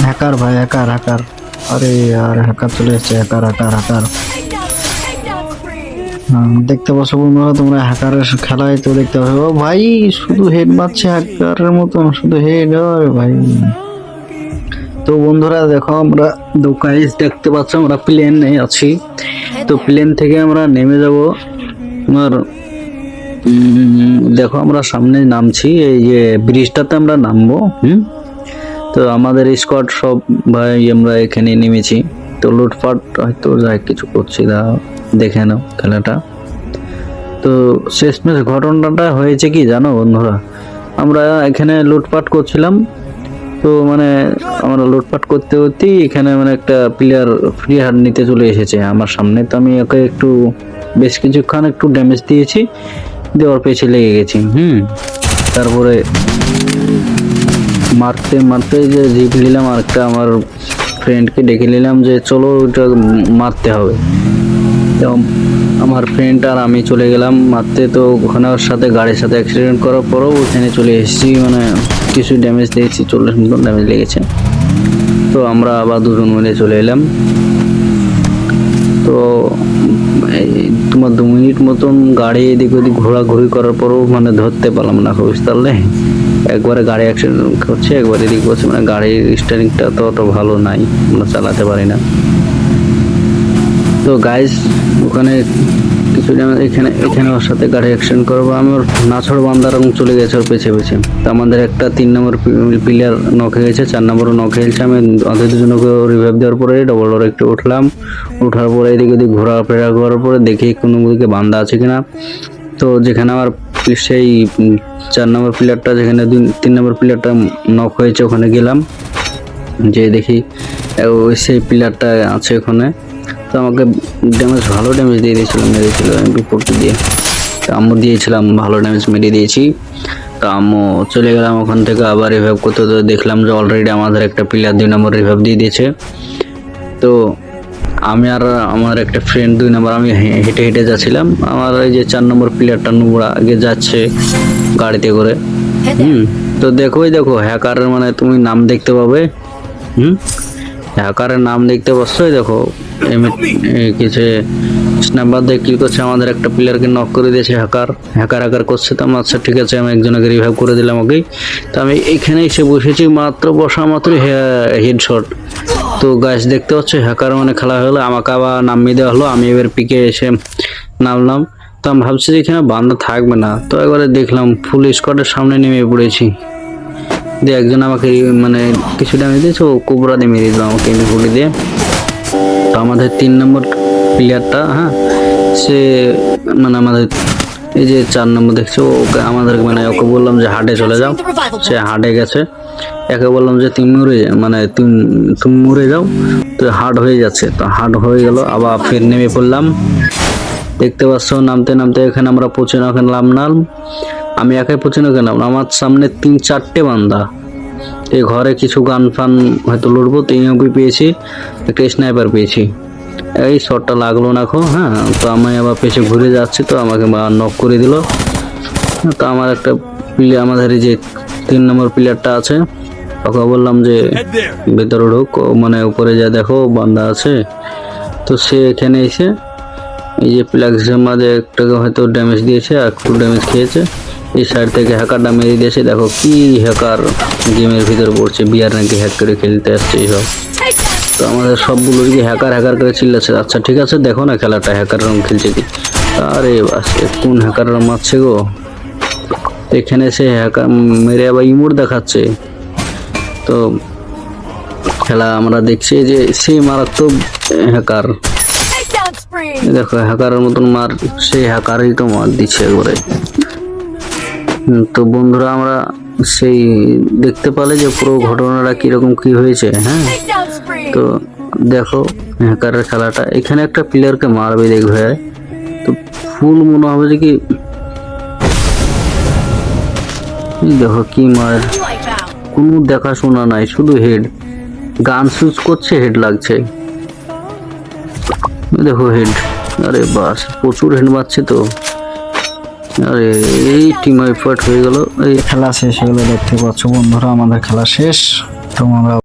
Hacker ভাই, hacker hacker. আরে আর hacker চলে এসেছে, হ্যাকার হ্যাকার হ্যাকার। দেখতে পাচ্ছ বন্ধুরা তোমরা হ্যাকারের খেলায় তো দেখতে পাচ্ছ, ও ভাই শুধু হেড মারছে হ্যাকারের মতন, শুধু হেড। আরে ভাই, তো বন্ধুরা দেখো আমরা গাইস দেখতে পাচ্ছ আমরা প্লেনে আছি। তো প্লেন থেকে আমরা নেমে যাব। তোমার দেখো আমরা সামনে নামছি, এই যে ব্রিজটাতে আমরা নামবো। তো আমাদের স্কোয়াড সব ভাই আমরা এখানে নেমেছি। তো লুটপাট হয়তো যাই কিছু করছি, দেখে নাও খেলাটা। তো শেষমেশ ঘটনাটা হয়েছে কি জানো বন্ধুরা, আমরা এখানে লুটপাট করছিলাম। তো মানে আমরা লুটপাট করতে করতেই এখানে মানে একটা প্লেয়ার ফ্রি হার নিতে চলে এসেছে আমার সামনে। তো আমি ওকে একটু বেশ কিছুক্ষণ একটু ড্যামেজ দিয়েছি, দেওয়ার পেছে লেগে গেছি। তারপরে মারতে মারতে যে জিপ নিলাম, আর একটা আমার ফ্রেন্ডকে ডেকে নিলাম যে চলো ওটা মারতে হবে। আমার ফ্রেন্ড আর আমি চলে গেলাম মারতে। তো ওখানে ওর সাথে গাড়ির সাথে অ্যাক্সিডেন্ট করার পরও ওখানে চলে এসেছি, মানে কিছু ড্যামেজ দিয়েছি, 40 মতন ড্যামেজ লেগেছে। তো আমরা আবার দুজন মিলে চলে এলাম। তো তোমার 2 মিনিট মতন গাড়ি এদিক ওদিক ঘোরাঘুরি করার পরও মানে ধরতে পারলাম না, বুঝতে পারলে। একবারে গাড়ি অ্যাক্সিডেন্ট করছে, একবার এদিক করছে, মানে গাড়ির স্টারিংটা তো অত ভালো নাই, আমরা চালাতে পারি না। তো গাইস ওখানে কিছু এখানে ওর সাথে গাড়ি অ্যাক্সিডেন্ট করবো, আমি ওর নাছড় বান্দার চলে গেছে ওর পেছে পেছে। তো আমাদের একটা 3 নম্বর প্লেয়ার নক হয়ে গেছে, 4 নম্বরও নক হয়েছে। আমি ওদের দুজনকে রিভাইভ দেওয়ার পরে ডবল ডোর একটু উঠলাম, ওঠার পরে এদিকে ওদিক ঘোরাফেরা করার পরে দেখি কোনো দিকে বান্দা আছে কিনা। তো যেখানে আমার সেই 4 নম্বর প্লেয়ারটা, যেখানে 3 নম্বর প্লেয়ারটা নক হয়েছে ওখানে গেলাম, যে দেখি সেই প্লেয়ারটা আছে ওখানে। তো আমাকে ভালো ড্যামেজ দিয়ে দিয়েছিল, মেরেছিল MP40 দিয়ে। তো আম্মু দিয়েছিলাম, ভালো ড্যামেজ মেরে দিয়েছি। তো আম্মু চলে গেলাম ওখান থেকে আবার রিভাইভ করতে। তো দেখলাম যে অলরেডি আমাদের একটা প্লেয়ার 2 নম্বর রিভাইভ দিয়ে দিয়েছে। তো আমি আর আমার একটা ফ্রেন্ড 2 নম্বর আমি হেঁটে হেঁটে যাচ্ছিলাম। আমার এই যে 4 নম্বর প্লেয়ারটা নুবড়া আগে যাচ্ছে গাড়িতে করে। তো দেখো হ্যাকারের মানে তুমি নাম দেখতে পাবে। হ্যাকারের নাম দেখতে পাচ্ছ, দেখো কিছু স্ন্যাপার দিয়ে কি করছে, আমাদের একটা প্লেয়ারকে নক করে দিয়েছে। হ্যাকার করছে। তো আচ্ছা ঠিক আছে, আমি একজনকে রিভাইভ করে দিলাম ওকে। তো আমি এখানে এসে বসেছি, মাত্র বসা মাত্র হেডশট। তো গাইস দেখতে পাচ্ছ হ্যাকার মানে খেলা হলো, আমাকে আবার নামিয়ে দেওয়া হলো। আমি এবার পিকে এসে নামলাম। তো আমি ভাবছি যে এখানে বান্দা থাকবে না, তো একবারে দেখলাম ফুল স্কোয়াডের সামনে নেমে পড়েছি। দিয়ে একজন আমাকে মানে কিছু ড্যামেজ দিয়েছে, ও কোবরা দিয়ে মেরে দিল আমাকে MP40 দিয়ে। তো আমাদের 3 নম্বর প্লেয়ারটা, সে মানে আমাদের এই যে 4 নম্বর দেখছো, ওকে আমাদের মানে ওকে বললাম যে হাটে চলে যাও, সে হাটে গেছে। একে বললাম যে তুমি মরে যাও, তো হার্ড হয়ে যাচ্ছে। তো হার্ড হয়ে গেল, আবার ফের নেমে পড়লাম। দেখতে পাচ্ছ নামতে নামতে এখানে আমরা নাম আমি একাই পৌঁছানো গেলাম, আমার সামনে 3-4টে বান্দা। এই ঘরে কিছু গান ফান হয়তো লুটবো, 3 MP পেয়েছি, একটা স্নাইপার পেয়েছি। এই শটটা লাগলো না খো। তো আমি আবার পেছে ঘুরে যাচ্ছি, তো আমাকে নক করে দিল। তো আমার একটা প্লেয়ার, আমাদের এই যে 3 নম্বর প্লেয়ারটা আছে, ওকে বললাম যে ভেতরে ঢোক, মানে উপরে যা দেখো বান্দা আছে। তো সে এখানে এসে এই যে প্লাক্সের মাঝে একটাকে হয়তো ড্যামেজ দিয়েছে, আর একটু ড্যামেজ খেয়েছে। এই সাইড থেকে হ্যাকারটা মেরে দিয়েছে। দেখো কি হ্যাকার গেমের ভিতরে পড়ছে, বিয়ার নাকি হ্যাক করে খেলতে আসছে এইসব। তো আমাদের সবগুলো কি হ্যাকার করে চিল্লাচ্ছে। আচ্ছা ঠিক আছে, দেখো না খেলাটা হ্যাকার খেলছে কি। আরে বাস, কোন হ্যাকাররা মারছে গো। এখানে সে হ্যাকার মেরে আবার ইমোট দেখাচ্ছে। তো খেলা আমরা দেখছি যে সেই মারাত্মক হ্যাকার, দেখো হ্যাকারের মতন মার, সেই হ্যাকারই তো মার দিচ্ছে একবারে। তো বন্ধুরা আমরা সেই দেখতে পালে যে পুরো ঘটনাটা কিরকম কি হয়েছে। তো দেখো হ্যাকারের খেলাটা, এখানে একটা প্লেয়ারকে মারবে দেখবে, তো ফুল মনে হবে যে কি, দেখো কি মার, কোনো দেখাশোনা নাই, শুধু হেড। গান সুইচ করছে, হেড লাগছে, দেখো হেড। আরে বাস, প্রচুর হেড মারছে। তো আরে এই টিম এফার্ট হয়ে গেল, এই খেলা শেষ হয়ে গেলো। দেখতে পাচ্ছ বন্ধুরা আমাদের খেলা শেষ। তোমরা